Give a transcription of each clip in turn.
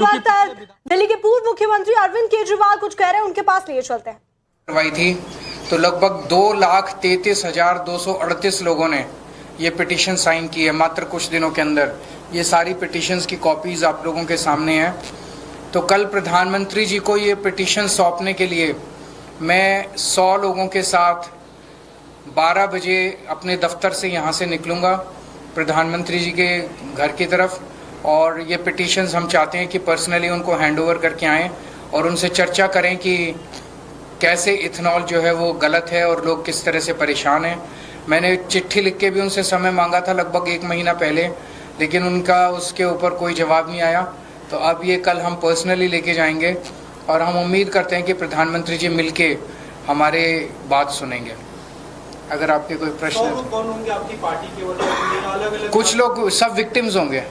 इस वक्त दिल्ली के पूर्व मुख्यमंत्री अरविंद केजरीवाल कुछ कह रहे हैं, उनके पास लिए चलते हैं। करवाई थी तो लगभग 2,33,238 लोगों ने ये पिटीशन साइन की है मात्र कुछ दिनों के अंदर। ये सारी पिटीशंस की कॉपीज आप लोगों के सामने हैं। तो कल प्रधानमंत्री जी को ये पिटीशन सौंपने के लिए मैं 100 लोगों के साथ 12 बजे अपने दफ्तर से यहाँ से निकलूँगा प्रधानमंत्री जी के घर की तरफ, और ये पिटीशंस हम चाहते हैं कि पर्सनली उनको हैंड ओवर करके आएँ और उनसे चर्चा करें कि कैसे इथेनॉल जो है वो गलत है और लोग किस तरह से परेशान हैं। मैंने चिट्ठी लिख के भी उनसे समय मांगा था लगभग 1 महीना पहले, लेकिन उनका उसके ऊपर कोई जवाब नहीं आया। तो अब ये कल हम पर्सनली लेके जाएंगे और हम उम्मीद करते हैं कि प्रधानमंत्री जी मिलके हमारे बात सुनेंगे। अगर आपके कोई प्रश्न है। कौन होंगे आपकी पार्टी के अलग-अलग? कुछ लोग सब विक्टिम्स होंगे,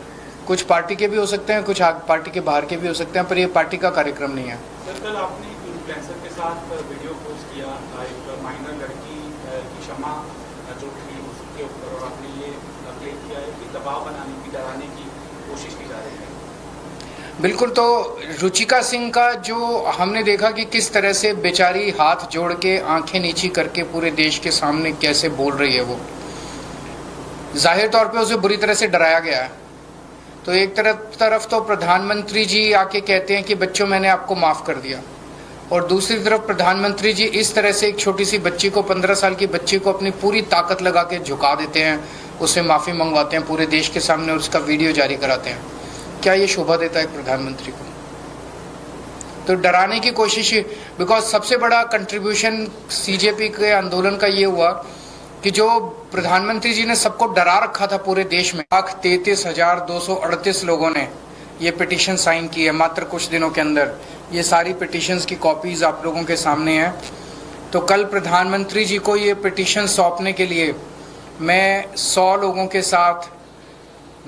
कुछ पार्टी के भी हो सकते हैं, कुछ पार्टी के बाहर के भी हो सकते हैं, पर ये पार्टी का कार्यक्रम नहीं है। सर, कल आपने इन्फ्लुएंसर के साथ वीडियो पोस्ट किया, एक माइनर लड़की की क्षमा जो थी उसके ऊपर, और आपने ये क्लेम किया है कि दबाव बनाने की, डराने की कोशिश की जा रही है। बिल्कुल। तो रुचिका सिंह का जो हमने देखा कि किस तरह से बेचारी हाथ जोड़ के आंखें नीची करके पूरे देश के सामने कैसे बोल रही है, वो जाहिर तौर पे उसे बुरी तरह से डराया गया है। तो एक तरफ तो प्रधानमंत्री जी आके कहते हैं कि बच्चों मैंने आपको माफ़ कर दिया, और दूसरी तरफ प्रधानमंत्री जी इस तरह से एक छोटी सी बच्ची को, 15 साल की बच्ची को अपनी पूरी ताकत लगा के झुका देते हैं, उससे माफ़ी मंगवाते हैं पूरे देश के सामने और उसका वीडियो जारी कराते हैं। क्या ये शोभा देता है प्रधानमंत्री को? तो डराने की कोशिश, बिकॉज सबसे बड़ा कंट्रीब्यूशन सीजेपी के आंदोलन का ये हुआ कि जो प्रधानमंत्री जी ने सबको डरा रखा था पूरे देश में, 1,33,238 लोगों ने ये पिटीशन साइन की है मात्र कुछ दिनों के अंदर। ये सारी पिटीशंस की कॉपीज आप लोगों के सामने हैं। तो कल प्रधानमंत्री जी को ये पिटीशन सौंपने के लिए मैं 100 लोगों के साथ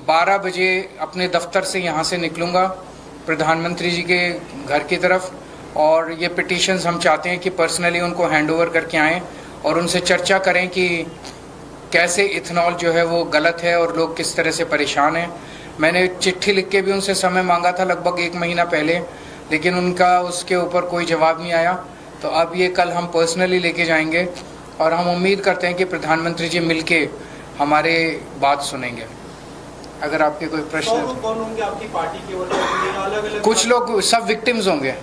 12 बजे अपने दफ्तर से यहाँ से निकलूँगा प्रधानमंत्री जी के घर की तरफ, और ये पिटीशंस हम चाहते हैं कि पर्सनली उनको हैंड ओवर करके आएँ और उनसे चर्चा करें कि कैसे इथेनॉल जो है वो गलत है और लोग किस तरह से परेशान हैं। मैंने चिट्ठी लिख के भी उनसे समय मांगा था लगभग 1 महीना पहले, लेकिन उनका उसके ऊपर कोई जवाब नहीं आया। तो अब ये कल हम पर्सनली लेके जाएंगे और हम उम्मीद करते हैं कि प्रधानमंत्री जी मिलके हमारे बात सुनेंगे। अगर आपके कोई प्रश्न है। कौन होंगे आपकी पार्टी के अलग-अलग? कुछ लोग सब विक्टिम्स होंगे,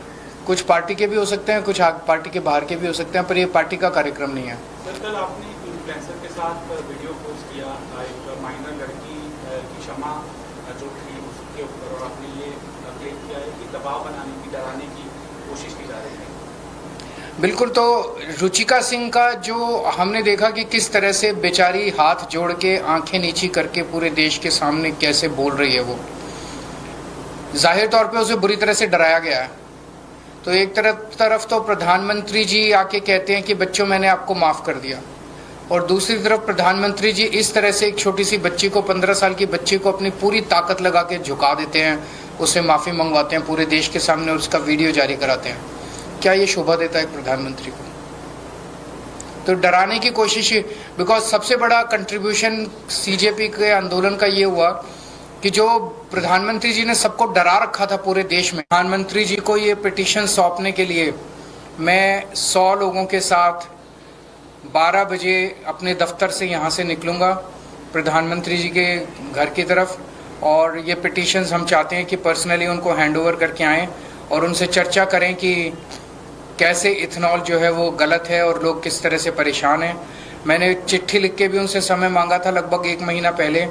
कुछ पार्टी के भी हो सकते हैं, कुछ पार्टी के बाहर के भी हो सकते हैं, पर ये पार्टी का कार्यक्रम नहीं है। सर, कल आपने इन्फ्लुएंसर के साथ वीडियो पोस्ट किया, एक माइनर लड़की की क्षमा जो थी उसके ऊपर, और आपने ये क्लेम किया है कि दबाव बनाने की, डराने की कोशिश की जा रही है। बिल्कुल। तो रुचिका सिंह का जो हमने देखा कि किस तरह से बेचारी हाथ जोड़ के आंखें नीची करके पूरे देश के सामने कैसे बोल रही है, वो जाहिर तौर पे उसे बुरी तरह से डराया गया है। तो एक तरफ तो प्रधानमंत्री जी आके कहते हैं कि बच्चों मैंने आपको माफ़ कर दिया, और दूसरी तरफ प्रधानमंत्री जी इस तरह से एक छोटी सी बच्ची को, 15 साल की बच्ची को अपनी पूरी ताकत लगा के झुका देते हैं, उससे माफ़ी मंगवाते हैं पूरे देश के सामने और उसका वीडियो जारी कराते हैं। क्या ये शोभा देता है प्रधानमंत्री को? तो डराने की कोशिश, बिकॉज सबसे बड़ा कंट्रीब्यूशन सीजेपी के आंदोलन का ये हुआ कि जो प्रधानमंत्री जी ने सबको डरा रखा था पूरे देश में। प्रधानमंत्री जी को ये पिटीशन सौंपने के लिए मैं 100 लोगों के साथ 12 बजे अपने दफ्तर से यहाँ से निकलूँगा प्रधानमंत्री जी के घर की तरफ, और ये पिटीशंस हम चाहते हैं कि पर्सनली उनको हैंड ओवर करके आएँ और उनसे चर्चा करें कि कैसे इथेनॉल जो है वो गलत है और लोग किस तरह से परेशान हैं। मैंने चिट्ठी लिख के भी उनसे समय मांगा था लगभग 1 महीना पहले,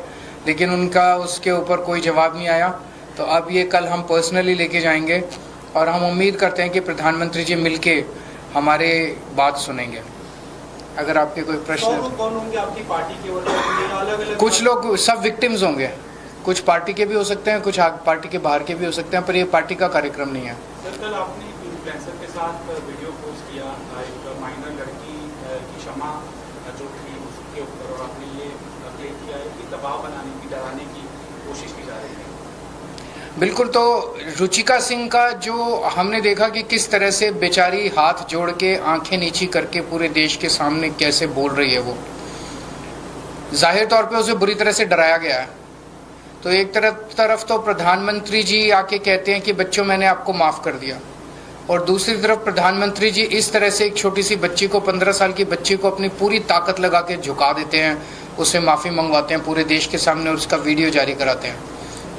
लेकिन उनका उसके ऊपर कोई जवाब नहीं आया। तो अब ये कल हम पर्सनली लेके जाएंगे और हम उम्मीद करते हैं कि प्रधानमंत्री जी मिलके हमारे बात सुनेंगे। अगर आपके कोई प्रश्न है। कौन होंगे आपकी पार्टी के अलग-अलग? कुछ लोग सब विक्टिम्स होंगे, कुछ पार्टी के भी हो सकते हैं, कुछ पार्टी के बाहर के भी हो सकते हैं, पर ये पार्टी का कार्यक्रम नहीं है। सर, कल आपने इन्फ्लुएंसर के साथ वीडियो पोस्ट किया, एक माइनर लड़की की क्षमा जो थी उसके ऊपर, और आपने ये क्लेम किया है कि दबाव बनाने की, डराने की कोशिश की जा रही है। बिल्कुल। तो रुचिका सिंह का जो हमने देखा कि किस तरह से बेचारी हाथ जोड़ के आंखें नीची करके पूरे देश के सामने कैसे बोल रही है, वो जाहिर तौर पे उसे बुरी तरह से डराया गया है। तो एक तरफ तो प्रधानमंत्री जी आके कहते हैं कि बच्चों मैंने आपको माफ कर दिया, और दूसरी तरफ प्रधानमंत्री जी इस तरह से एक छोटी सी बच्ची को, 15 साल की बच्ची को अपनी पूरी ताकत लगा के झुका देते हैं, उससे माफी मंगवाते हैं पूरे देश के सामने और उसका वीडियो जारी कराते हैं।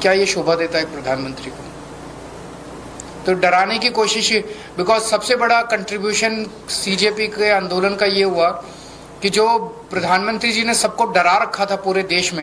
क्या ये शोभा देता है प्रधानमंत्री को? तो डराने की कोशिश, बिकॉज सबसे बड़ा कंट्रीब्यूशन सीजेपी के आंदोलन का ये हुआ कि जो प्रधानमंत्री जी ने सबको डरा रखा था पूरे देश में,